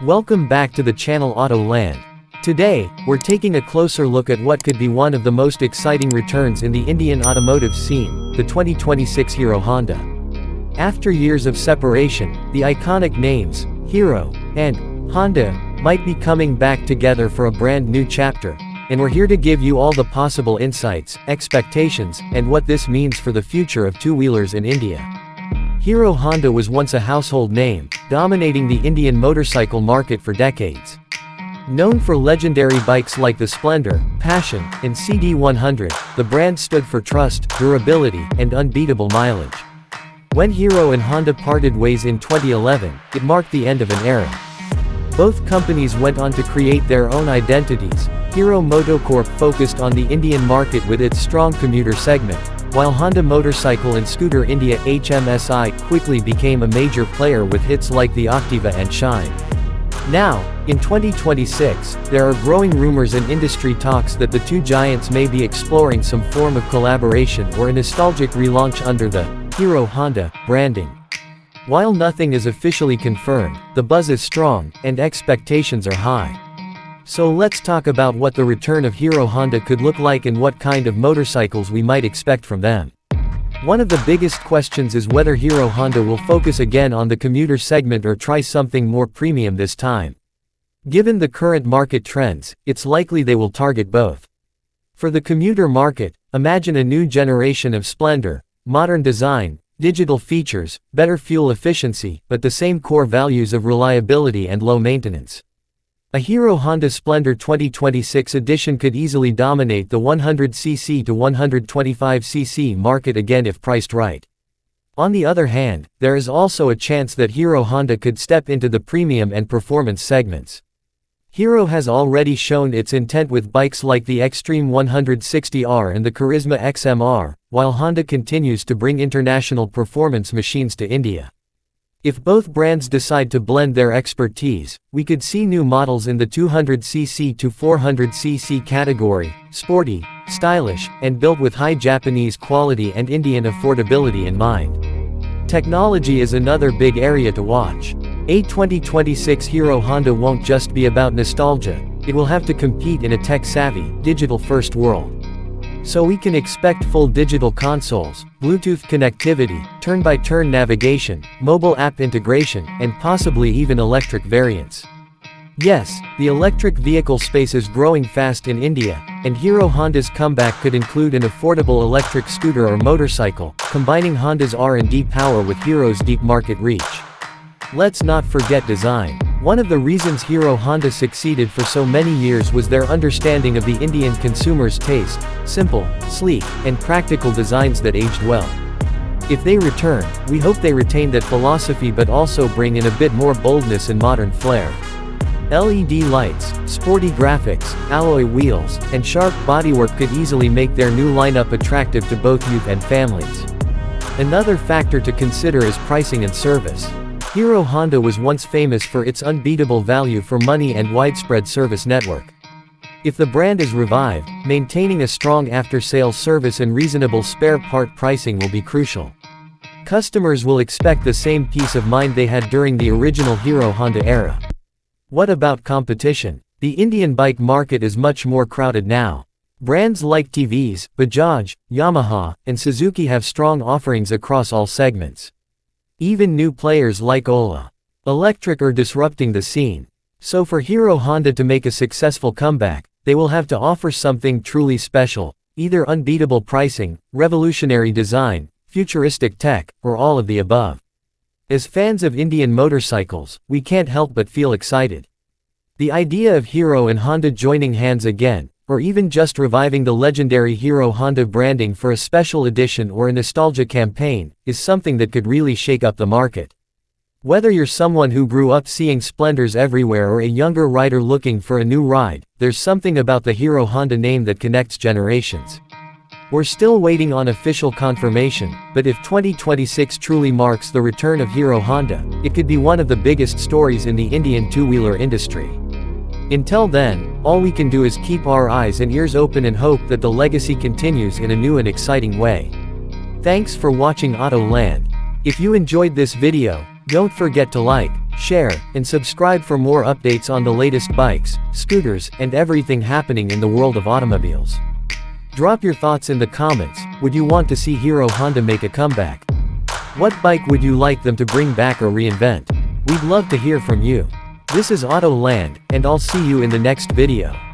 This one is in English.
Welcome back to the channel Auto Land. Today, we're taking a closer look at what could be one of the most exciting returns in the Indian automotive scene, the 2026 Hero Honda. After years of separation, the iconic names, Hero and Honda, might be coming back together for a brand new chapter, and we're here to give you all the possible insights, expectations, and what this means for the future of two-wheelers in India. Hero Honda was once a household name, dominating the Indian motorcycle market for decades. Known for legendary bikes like the Splendor, Passion, and CD100, the brand stood for trust, durability, and unbeatable mileage. When Hero and Honda parted ways in 2011, it marked the end of an era. Both companies went on to create their own identities. Hero Motocorp focused on the Indian market with its strong commuter segment, while Honda Motorcycle and Scooter India (HMSI) quickly became a major player with hits like the Activa and Shine. Now, in 2026, there are growing rumors and industry talks that the two giants may be exploring some form of collaboration or a nostalgic relaunch under the Hero Honda branding. While nothing is officially confirmed, the buzz is strong, and expectations are high. So let's talk about what the return of Hero Honda could look like and what kind of motorcycles we might expect from them. One of the biggest questions is whether Hero Honda will focus again on the commuter segment or try something more premium this time. Given the current market trends, it's likely they will target both. For the commuter market, imagine a new generation of Splendor, modern design, digital features, better fuel efficiency, but the same core values of reliability and low maintenance. A Hero Honda Splendor 2026 edition could easily dominate the 100cc to 125cc market again if priced right. On the other hand, there is also a chance that Hero Honda could step into the premium and performance segments. Hero has already shown its intent with bikes like the Xtreme 160R and the Charisma XMR, while Honda continues to bring international performance machines to India. If both brands decide to blend their expertise, we could see new models in the 200cc to 400cc category, sporty, stylish, and built with high Japanese quality and Indian affordability in mind. Technology is another big area to watch. A 2026 Hero Honda won't just be about nostalgia, it will have to compete in a tech-savvy, digital-first world. So we can expect full digital consoles, Bluetooth connectivity, turn-by-turn navigation, mobile app integration, and possibly even electric variants. Yes, the electric vehicle space is growing fast in India, and Hero Honda's comeback could include an affordable electric scooter or motorcycle, combining Honda's R&D power with Hero's deep market reach. Let's not forget design. One of the reasons Hero Honda succeeded for so many years was their understanding of the Indian consumer's taste: simple, sleek, and practical designs that aged well. If they return, we hope they retain that philosophy but also bring in a bit more boldness and modern flair. LED lights, sporty graphics, alloy wheels, and sharp bodywork could easily make their new lineup attractive to both youth and families. Another factor to consider is pricing and service. Hero Honda was once famous for its unbeatable value for money and widespread service network. If the brand is revived, maintaining a strong after-sales service and reasonable spare part pricing will be crucial. Customers will expect the same peace of mind they had during the original Hero Honda era. What about competition? The Indian bike market is much more crowded now. Brands like TVS, Bajaj, Yamaha, and Suzuki have strong offerings across all segments. Even new players like Ola Electric are disrupting the scene. So for Hero Honda to make a successful comeback, they will have to offer something truly special, either unbeatable pricing, revolutionary design, futuristic tech, or all of the above. As fans of Indian motorcycles, we can't help but feel excited. The idea of Hero and Honda joining hands again, or even just reviving the legendary Hero Honda branding for a special edition or a nostalgia campaign, is something that could really shake up the market. Whether you're someone who grew up seeing Splendors everywhere or a younger rider looking for a new ride, there's something about the Hero Honda name that connects generations. We're still waiting on official confirmation, but if 2026 truly marks the return of Hero Honda, it could be one of the biggest stories in the Indian two-wheeler industry. Until then, all we can do is keep our eyes and ears open and hope that the legacy continues in a new and exciting way. Thanks for watching Auto Land. If you enjoyed this video, don't forget to like, share, and subscribe for more updates on the latest bikes, scooters, and everything happening in the world of automobiles. Drop your thoughts in the comments. Would you want to see Hero Honda make a comeback? What bike would you like them to bring back or reinvent? We'd love to hear from you. This is Auto Land, and I'll see you in the next video.